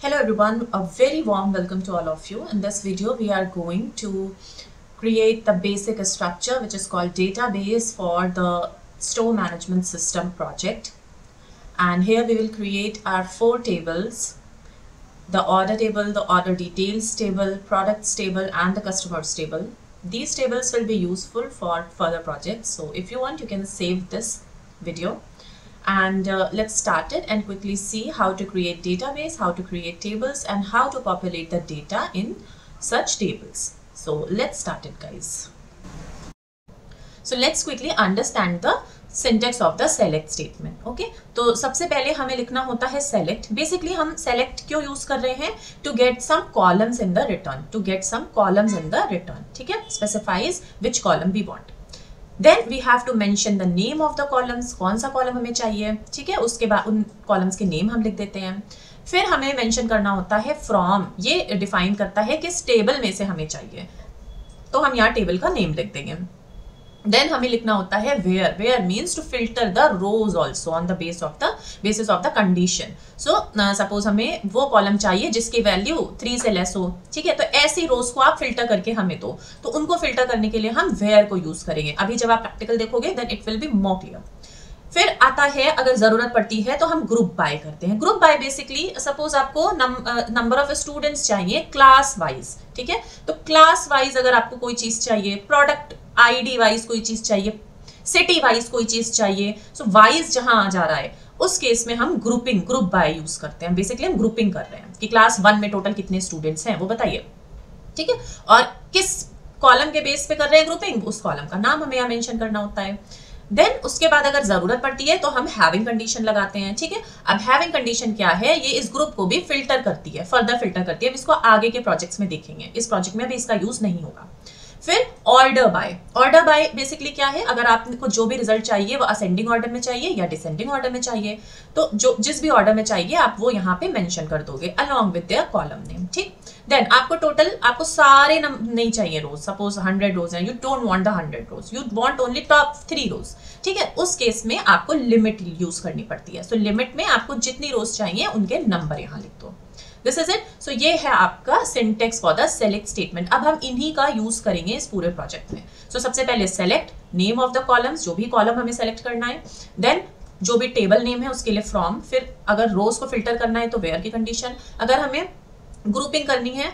Hello everyone, a very warm welcome to all of you. In this video we are going to create the basic structure which is called database for the store management system project. And here we will create our 4 tables: the order table, the order details table, products table and the customers table. These tables will be useful for further projects, so if you want you can save this video. And let's start it and quickly see how to create database, how to create tables and how to populate the data in such tables. So let's start it, guys. So let's quickly understand the syntax of the select statement. Okay, तो सबसे पहले हमें लिखना होता है select. Basically हम select क्यों use कर रहे हैं? To get some columns in the return. To get some columns in the return. ठीक है? Specifies which column we want. Then we have to mention the name of the columns. कौन सा column हमें चाहिए, ठीक है? उसके बाद उन कॉलम्स के नेम हम लिख देते हैं. फिर हमें मेंशन करना होता है फ्रॉम. ये डिफाइन करता है किस टेबल में से हमें चाहिए, तो हम यहाँ टेबल का नेम लिख देंगे. देन हमें लिखना होता है where. Where means to filter the rows also on the basis of the condition. So suppose हमें वो कॉलम चाहिए जिसकी वैल्यू 3 से लेस हो, ठीक है? तो ऐसी रोज को आप फिल्टर करके हमें दो, तो उनको फिल्टर करने के लिए हम वेयर को यूज करेंगे. अभी जब आप प्रैक्टिकल देखोगे then it will be more clear. फिर आता है अगर जरूरत पड़ती है तो हम ग्रुप बाय करते हैं. ग्रुप बाय बेसिकली सपोज आपको नंबर ऑफ स्टूडेंट्स चाहिए क्लास वाइज, ठीक है? तो क्लास वाइज अगर आपको कोई चीज चाहिए, प्रोडक्ट आईडी वाइज कोई चीज चाहिए, सिटी वाइज कोई चीज चाहिए, सो वाइज जहां आ जा रहा है उस केस में हम ग्रुप बाय यूज करते हैं. बेसिकली हम ग्रुपिंग कर रहे हैं कि क्लास 1 में टोटल कितने स्टूडेंट्स हैं वो बताइए, ठीक है? और किस कॉलम के बेस पे कर रहे हैं ग्रुपिंग, उस कॉलम का नाम हमें यहाँ मेंशन करना होता है. देन उसके बाद अगर जरूरत पड़ती है तो हम हैविंग कंडीशन लगाते हैं, ठीक है? अब हैविंग कंडीशन क्या है? ये इस ग्रुप को भी फिल्टर करती है, फर्दर फिल्टर करती है. इसको आगे के प्रोजेक्ट्स में देखेंगे, इस प्रोजेक्ट में अभी इसका यूज नहीं होगा. फिर order by. Order by basically क्या है? अगर आपको जो भी रिजल्ट चाहिए वो असेंडिंग ऑर्डर में चाहिए या डिसेंडिंग ऑर्डर में चाहिए, तो जो जिस भी ऑर्डर में चाहिए आप वो यहाँ पे मेंशन कर दोगे along with their column name, ठीक? देन आपको सारे नहीं चाहिए रोज. सपोज 100 रोज हैं, you don't want the 100 rows, you want only top 3 rows, ठीक है? उस केस में आपको लिमिट यूज करनी पड़ती है. सो लिमिट में आपको जितनी रोज चाहिए उनके नंबर यहाँ लिख दो. This is it. सो ये है आपका syntax for the select statement. अब हम इन्हीं का यूज करेंगे इस पूरे प्रोजेक्ट में. सो सबसे पहले select name of the columns, जो भी कॉलम हमें सेलेक्ट करना है. देन जो भी टेबल नेम है उसके लिए फ्रॉम. फिर अगर रोज को फिल्टर करना है तो वेयर की कंडीशन. अगर हमें ग्रुपिंग करनी है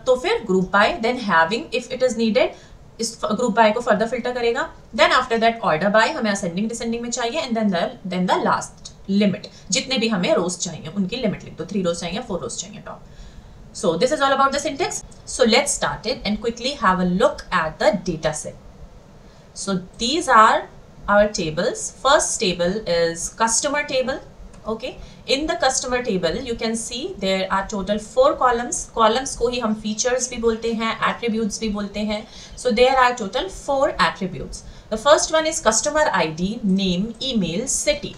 तो फिर group by. Then having if it is needed, इस ग्रुप बाय को फर्दर फिल्टर करेगा. Then after that order by, हमें असेंडिंग डिसेंडिंग में चाहिए. And then the last limit, जितने भी हमें रोज चाहिए उनकी लिमिट लिख दो. 3 रोज चाहिए, 4 रोज चाहिए top. So this is all about the syntax. So let's start it and quickly have a look at the data set. So these are our tables. First table is customer table. Okay, in the customer table you can see there are total 4 columns. Columns को ही हम features भी बोलते हैं, attributes भी बोलते हैं. So there are total 4 attributes. The first one is customer ID, name, email, city.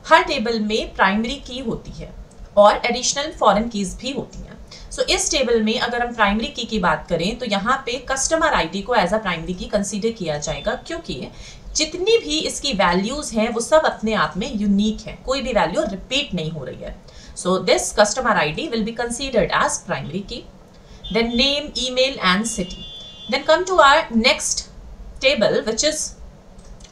Her table में primary की होती है और एडिशनल फॉरेन कीज भी होती हैं. सो इस टेबल में अगर हम प्राइमरी की बात करें तो यहाँ पे कस्टमर आईडी को एज अ प्राइमरी की कंसीडर किया जाएगा, क्योंकि जितनी भी इसकी वैल्यूज हैं वो सब अपने आप में यूनिक है, कोई भी वैल्यू रिपीट नहीं हो रही है. So this customer ID will be considered as primary key. Then name, email and city. Then come to our next table which is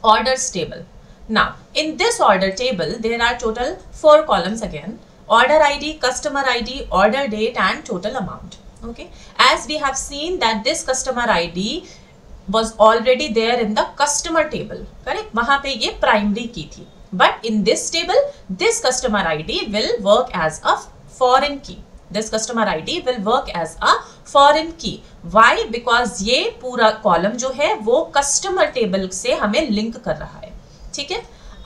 orders table. Now, in this order table, there are total 4 columns again: order ID, customer ID, order date, and total amount. Okay, as we have seen that this customer ID was already there in the customer table, correct? वहाँ पे ये primary की थी, but in this table, this customer ID will work as a foreign key. This customer ID will work as a foreign key. Why? Because ये पूरा column जो है वो customer table से हमें link कर रहा है, ठीक है?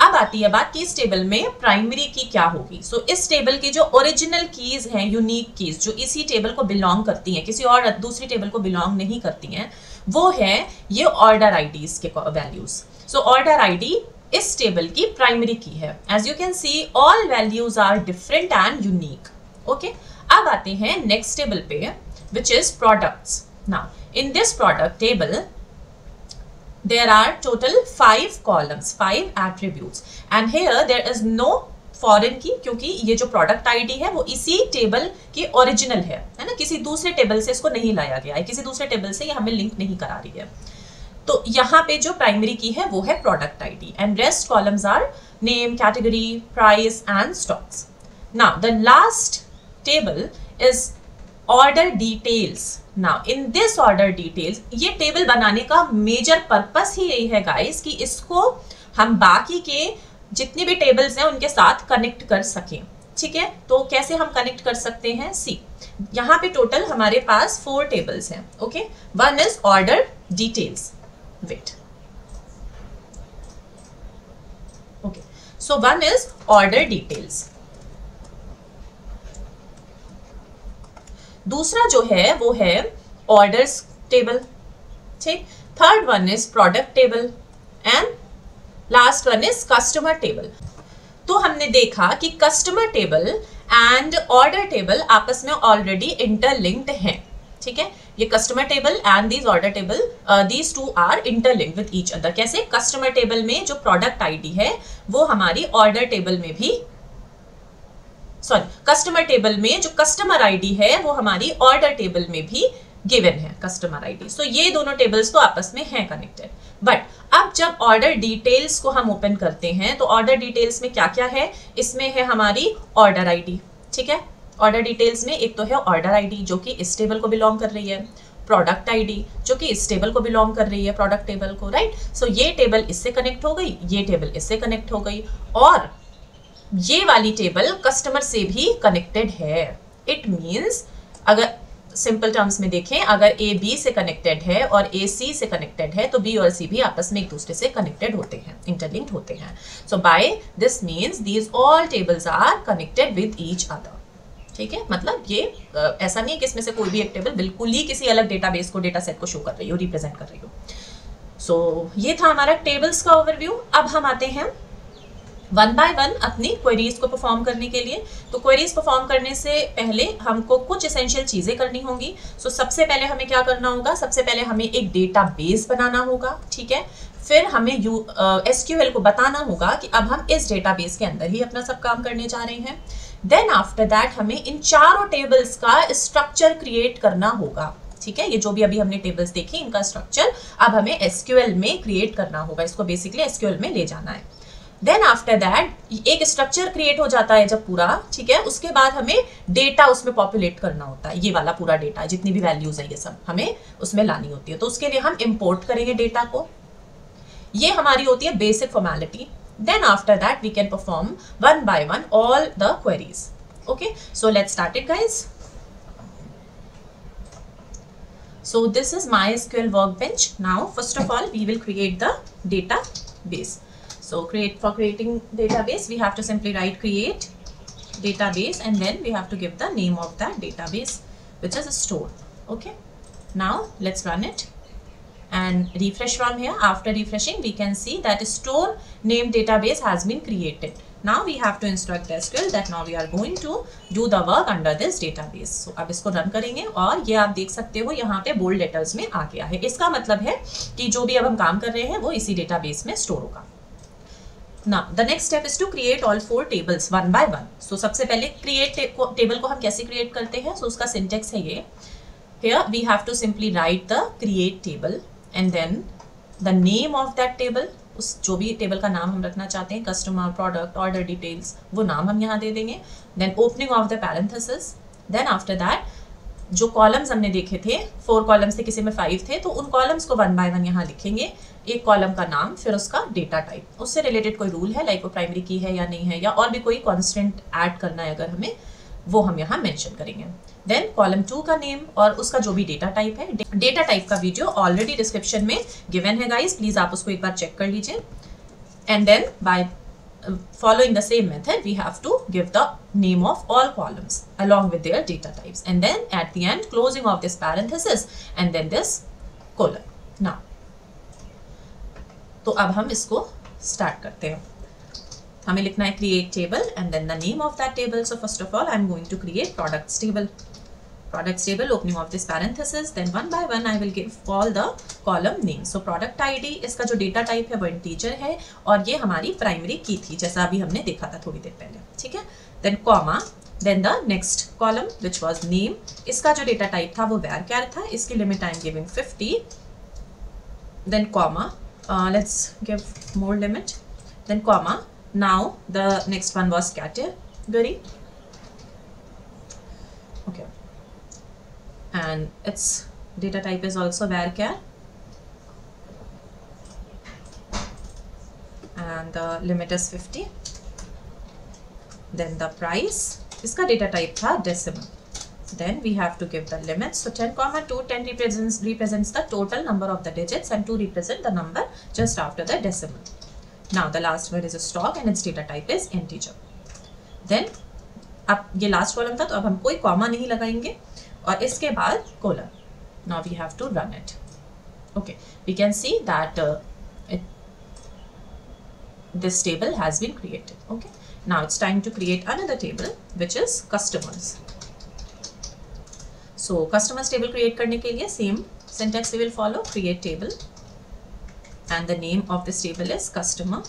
अब आती है बात कि इस टेबल में प्राइमरी की क्या होगी. सो इस टेबल की जो ओरिजिनल कीज हैं, यूनिक कीज जो इसी टेबल को बिलोंग करती हैं, किसी और दूसरी टेबल को बिलोंग नहीं करती हैं, वो है ये ऑर्डर आईडीज के वैल्यूज. सो ऑर्डर आईडी इस टेबल की प्राइमरी की है. As you can see all values are different and unique. Okay, अब आते हैं नेक्स्ट टेबल पे which is products. Now in this product table there are total 5 columns, 5 attributes, and here there is no foreign की, क्योंकि ये जो product ID है वो इसी टेबल की ओरिजिनल है ना, किसी दूसरे टेबल से इसको नहीं लाया गया है, किसी दूसरे टेबल से ये हमें लिंक नहीं करा रही है। तो यहाँ पे जो प्राइमरी की है वो है product ID and rest columns are name, category, price and stocks. Now the last table is order details. Now in this order details, ये टेबल बनाने का मेजर पर्पस ही यही है गाइस कि इसको हम बाकी के जितने भी टेबल्स हैं उनके साथ कनेक्ट कर सकें। ठीक है, तो कैसे हम कनेक्ट कर सकते हैं? सी, यहाँ पे टोटल हमारे पास 4 टेबल्स हैं। Okay, one is order details. Wait, okay, so one is order details. दूसरा जो है वो है ऑर्डर्स टेबल। ठीक, third one is product table and last one is customer table. तो हमने देखा कि customer table and order table आपस में ऑलरेडी इंटरलिंक्ड हैं। ठीक है, ये customer table and these order table, these two are interlinked with each other. कैसे? कस्टमर टेबल में जो प्रोडक्ट आईडी है वो हमारी ऑर्डर टेबल में भी, सॉरी, कस्टमर टेबल में जो कस्टमर आईडी है वो हमारी ऑर्डर टेबल में भी गिवन है, कस्टमर आईडी। सो ये दोनों टेबल्स तो आपस में हैं कनेक्टेड। बट अब जब ऑर्डर डिटेल्स को हम ओपन करते हैं तो ऑर्डर डिटेल्स में क्या क्या है? इसमें है हमारी ऑर्डर आईडी। ठीक है, ऑर्डर डिटेल्स में एक तो है ऑर्डर आईडी जो कि इस टेबल को बिलोंग कर रही है, प्रोडक्ट आईडी जो कि इस टेबल को बिलोंग कर रही है, प्रोडक्ट टेबल को, राइट। सो ये टेबल इससे कनेक्ट हो गई, ये टेबल इससे कनेक्ट हो गई, और ये वाली टेबल कस्टमर से भी कनेक्टेड है। इट मीन्स, अगर सिंपल टर्म्स में देखें, अगर ए बी से कनेक्टेड है और ए सी से कनेक्टेड है तो बी और सी भी आपस में एक दूसरे से कनेक्टेड होते हैं, इंटरलिंक्ड होते हैं। So by this means these all tables are connected with each other. ठीक है, मतलब ये ऐसा नहीं है कि इसमें से कोई भी एक टेबल बिल्कुल ही किसी अलग डेटाबेस को, डेटा सेट को शो कर रही हो, रिप्रेजेंट कर रही हो। सो ये था हमारा टेबल्स का ओवरव्यू। अब हम आते हैं वन बाय वन अपनी क्वेरीज को परफॉर्म करने के लिए। तो क्वेरीज परफॉर्म करने से पहले हमको कुछ एसेंशियल चीजें करनी होंगी। सो सबसे पहले हमें क्या करना होगा? सबसे पहले हमें एक डेटाबेस बनाना होगा। ठीक है, फिर हमें एसक्यूएल को बताना होगा कि अब हम इस डेटाबेस के अंदर ही अपना सब काम करने जा रहे हैं। देन आफ्टर दैट हमें इन चारों टेबल्स का स्ट्रक्चर क्रिएट करना होगा। ठीक है, ये जो भी अभी हमने टेबल्स देखी इनका स्ट्रक्चर अब हमें एसक्यूएल में क्रिएट करना होगा, इसको बेसिकली एसक्यूएल में ले जाना है। देन आफ्टर दैट एक स्ट्रक्चर क्रिएट हो जाता है जब पूरा, ठीक है, उसके बाद हमें डेटा उसमें पॉपुलेट करना होता है। ये वाला पूरा डेटा, जितनी भी वैल्यूज है ये सब हमें उसमें लानी होती है। तो उसके लिए हम इंपोर्ट करेंगे डेटा को। ये हमारी होती है basic formality. Then after that we can perform one by one all the queries. Okay, so let's start it guys. So this is MySQL workbench. Now first of all we will create the database. So for creating database we have to simply write create database and then we have to give the name of that database which is store. Okay, now let's run it and refresh from here. After refreshing we can see that store name database has been created. Now we have to instruct SQL that now we are going to do the work under this database. So अब इसको run करेंगे और ये आप देख सकते हो यहाँ पे बोल्ड लेटर्स में आ गया है। इसका मतलब है कि जो भी अब हम काम कर रहे हैं वो इसी डेटाबेस में स्टोर होगा। Now the next step is to create all 4 tables one by one. So सबसे पहले create टेबल को हम कैसे क्रिएट करते हैं? So उसका सिंटेक्स है ये। Here we have to simply write the create table and then the name of that table, उस जो भी टेबल का नाम हम रखना चाहते हैं, कस्टमर, प्रोडक्ट, ऑर्डर डिटेल्स, वो नाम हम यहाँ दे देंगे। Then opening of the parenthesis. Then after that जो कॉलम्स हमने देखे थे, 4 कॉलम्स थे, किसी में 5 थे, तो उन कॉलम्स को वन बाय वन यहाँ लिखेंगे। एक कॉलम का नाम, फिर उसका डेटा टाइप, उससे रिलेटेड कोई रूल है लाइक वो प्राइमरी की है या नहीं है, या और भी कोई कॉन्स्टेंट ऐड करना है अगर हमें, वो हम यहाँ मेंशन करेंगे। देन कॉलम 2 का नेम और उसका जो भी डेटा टाइप है। डेटा टाइप का वीडियो ऑलरेडी डिस्क्रिप्शन में गिवन है गाइस, प्लीज आप उसको एक बार चेक कर लीजिए। And then by following the same method we have to give the name of all columns along with their data types and then at the end closing of this parenthesis and then this colon. Now तो अब हम इसको start करते हैं। हमें लिखना है create table and then the name of that table. So first of all I am going to create products table. Products table, opening of this parenthesis, then one by one I will give all the column names. So product ID, इसका जो data type है वो integer है और ये हमारी primary key थी जैसा अभी हमने देखा था थोड़ी देर पहले, ठीक है. Then comma, then the next column which was name, इसका जो data type था वो varchar था, इसकी limit I am giving 50. Then comma, let's give more limit. Then comma. Now the next one was category. Okay. And its data type is also varchar, and the limit is 50. Then the price, इसका data type था decimal. Then we have to give the limits. So 10 comma 2, 10 represents the total number of the digits and 2 represent the number just after the decimal. Now the last one is a stock and its data type is integer. Then अब ये last column था तो अब हम कोई comma नहीं लगाएंगे और इसके बाद colon. Now we have to run it. Okay, we can see that this table has been created. Okay, now it's time to create another table which is customers. So customers table create करने के लिए same syntax we will follow. Create table and the name of this table is customer,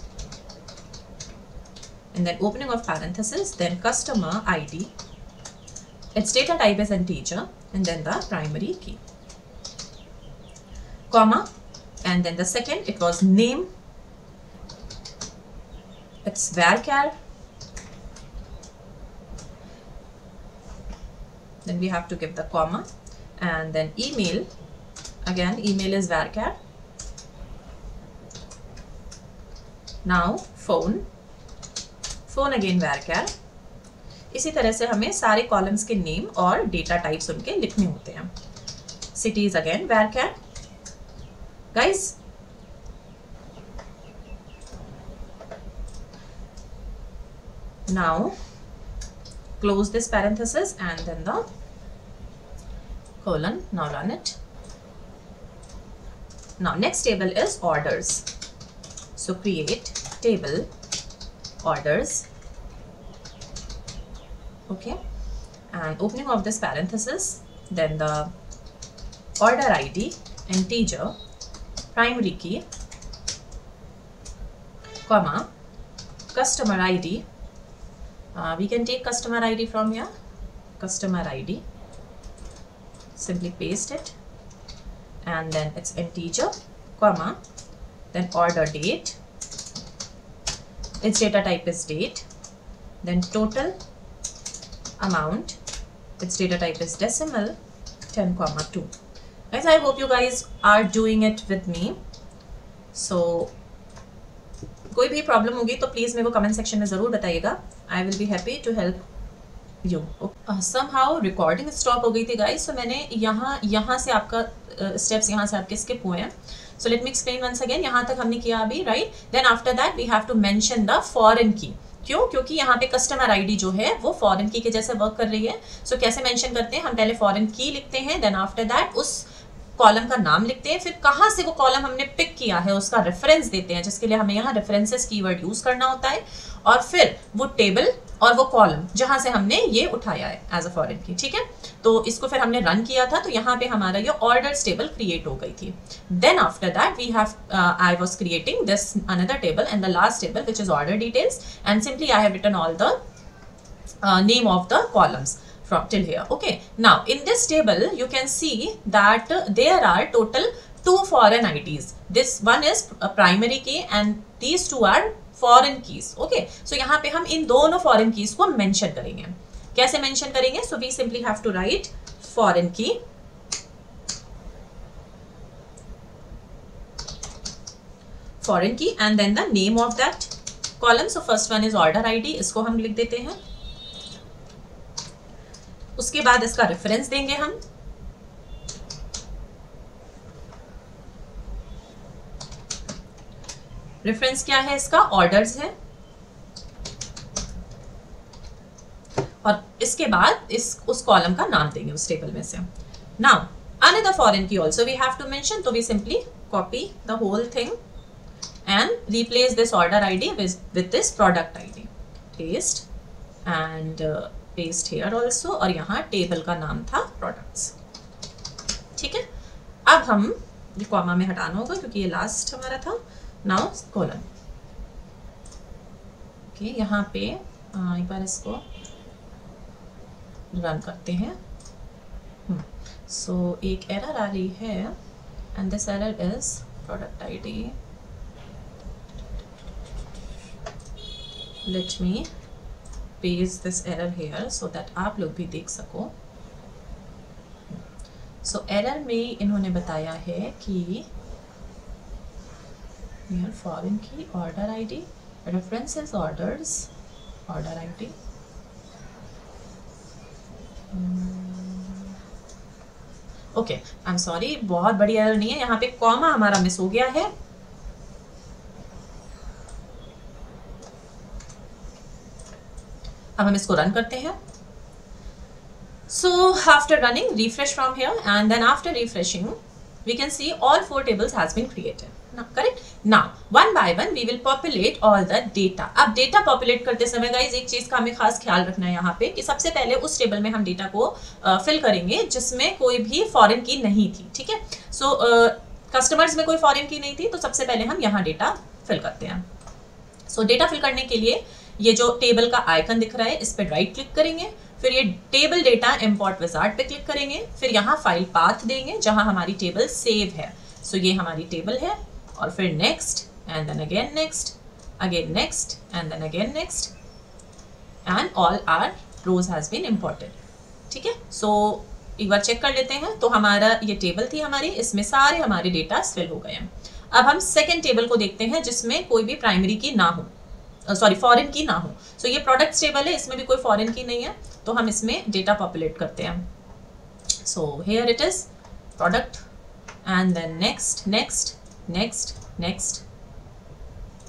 and then opening of parenthesis, then customer ID, its data type is integer, and then the primary key, comma, and then the second it was name, it's varchar, then we have to give the comma, and then email, again email is varchar. Now phone, phone again varchar. इसी तरह से हमें सारे columns के name और data types उनके लिखने होते हैं. Cities again varchar. Guys, now close this parenthesis and then the colon. Now run it. Now next table is orders. So create table orders. Okay, and opening of this parenthesis, then the order ID, integer, primary key, comma, customer ID. We can take customer ID from here. Customer ID. Simply paste it, and then it's integer, comma, then order date, its data type is date, then total amount, its data type is decimal, 10 comma 2. Guys, I hope you guys are doing it with me. So कोई भी problem होगी तो please मेरे को comment section में जरूर बताइएगा. I will be happy to help you. Somehow recording stop हो गई थी गाइस, तो मैंने यहाँ से आपका स्टेप्स यहाँ से आपके स्किप हुए हैं. So let me explain once again. यहाँ तक हमने किया अभी, right. Then after that we have to mention the foreign key. क्यों? क्योंकि यहाँ पे कस्टमर आईडी जो है वो फॉरेन की के जैसे वर्क कर रही है. सो कैसे मेंशन करते हैं? हम पहले फॉरेन की लिखते हैं, देन आफ्टर दैट उस कॉलम का नाम लिखते हैं, फिर कहाँ से वो कॉलम हमने पिक किया है उसका रेफरेंस देते हैं, जिसके लिए हमें यहाँ रेफरेंसेस कीवर्ड यूज करना होता है, और फिर वो टेबल और वो कॉलम जहां से हमने ये उठाया है एज अ फॉरेन की. ठीक है, तो इसको फिर हमने रन किया था, तो यहाँ पे हमारा ये ऑर्डर्स टेबल क्रिएट हो गई थी. Then after that we have I was creating this another table and the last table which is order details, and simply I have written all the name of the columns from till here. Okay, now in this table you can see that there are total 2 foreign IDs. This one is a primary key and these 2 are foreign keys. Okay, so यहाँ पे हम इन दोनों foreign keys को mention करेंगे. कैसे mention करेंगे? So we simply have to write foreign key, and then the name of that column. So first one is order ID, इसको हम लिख देते हैं. उसके बाद इसका रेफरेंस देंगे हम. रेफरेंस क्या है इसका? ऑर्डर्स है. और इसके बाद उस कॉलम का नाम देंगे उस टेबल में से. Now another foreign key also we have to mention, तो we simply copy the whole thing and replace this order ID with this product ID. Paste and paste here also, और यहाँ table का नाम था products. ठीक है, अब हम ये कॉमा में हटाना होगा क्योंकि ये लास्ट हमारा था। Now colon. ओके, यहाँ पे एक बार इसको रन करते हैं। सो एक एरर आ रही है and this error is product ID. Let me paste this error here so that आप लोग भी देख सको। सो एरर में इन्होंने बताया है कि here foreign key, order ID, references orders, order ID, okay, I am sorry, बहुत बड़ी एरर नहीं है, यहाँ पे कॉमा हमारा मिस हो गया है। अब हम इसको रन करते हैं। So after running, refresh from here, and then after refreshing, we can see all 4 tables has been created. Now, correct? Now, one by one, we will populate all the data. अब data populate करते समय guys एक चीज का हमें खास ख्याल रखना है यहाँ पे कि सबसे पहले उस टेबल में हम डेटा को फिल करेंगे जिसमें कोई भी फॉरेन की नहीं थी। ठीक है, सो कस्टमर्स में कोई फॉरेन की नहीं थी, तो सबसे पहले हम यहाँ डेटा फिल करते हैं। सो डेटा फिल करने के लिए ये जो टेबल का आइकन दिख रहा है इस पर राइट क्लिक करेंगे, फिर ये टेबल डेटा इंपोर्ट विजार्ड पे क्लिक करेंगे, फिर यहाँ फाइल पाथ देंगे जहाँ हमारी टेबल सेव है। सो ये हमारी टेबल है, और फिर next and then again next, again next and then again next, and all are rows has been imported. ठीक है, सो एक बार चेक कर लेते हैं। तो हमारा ये टेबल थी हमारी, इसमें सारे हमारे डेटा फिल हो गए हैं। अब हम सेकेंड टेबल को देखते हैं जिसमें कोई भी प्राइमरी की ना हो, सॉरी फॉरेन की ना हो। सो ये प्रोडक्ट्स टेबल है, इसमें भी कोई फॉरेन की नहीं है, तो हम इसमें डेटा पॉपुलेट करते हैं। So here it is product and then next next next next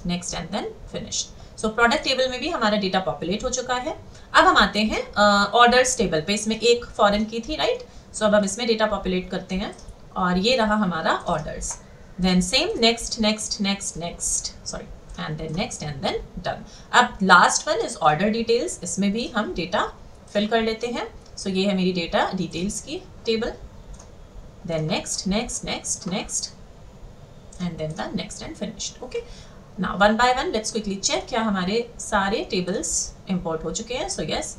next and then finished. So product table में भी हमारा डेटा पॉपुलेट हो चुका है। अब हम आते हैं ऑर्डर्स टेबल पे, इसमें एक फॉरेन की थी, राइट। सो अब हम इसमें डेटा पॉपुलेट करते हैं, और ये रहा हमारा orders. Then same next next next next, sorry, and then next and then done. अब last one is order details, इसमें भी हम डेटा फिल कर लेते हैं। So ये है मेरी डेटा डिटेल्स की table. Then next next next next and then the next and finished. Okay. Now one by one let's quickly check क्या हमारे सारे टेबल्स इंपोर्ट हो चुके हैं। So yes,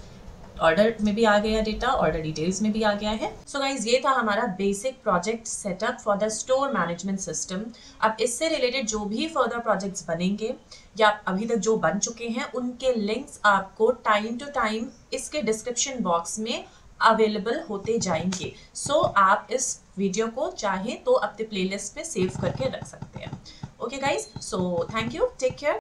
ऑर्डर में भी आ गया डेटा, ऑर्डर डिटेल्स में भी आ गया है। सो गाइज ये था हमारा basic project setup for the store management system. अब इससे रिलेटेड जो भी फर्दर प्रोजेक्ट्स बनेंगे या अभी तक जो बन चुके हैं उनके लिंक्स आपको टाइम टू टाइम इसके डिस्क्रिप्शन बॉक्स में अवेलेबल होते जाएंगे। सो आप इस वीडियो को चाहे तो अपने प्लेलिस्ट पे सेव करके रख सकते हैं। Okay guys, so thank you, take care.